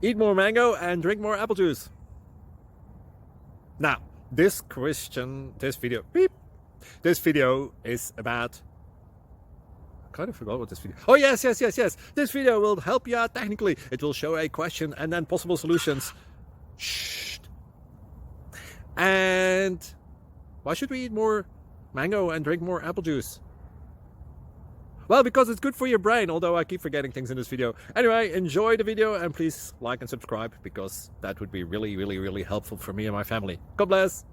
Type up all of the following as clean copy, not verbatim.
Eat more mango and drink more apple juice. Now, this video is about... I kind of forgot what this video... Oh, yes. This video will help you out technically. It will show a question and then possible solutions. Shh. And why should we eat more mango and drink more apple juice? Well, because it's good for your brain, although I keep forgetting things in this video. Anyway, enjoy the video and please like and subscribe, because that would be really helpful for me and my family. God bless!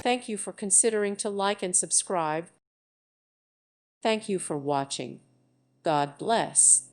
Thank you for considering to like and subscribe. Thank you for watching. God bless.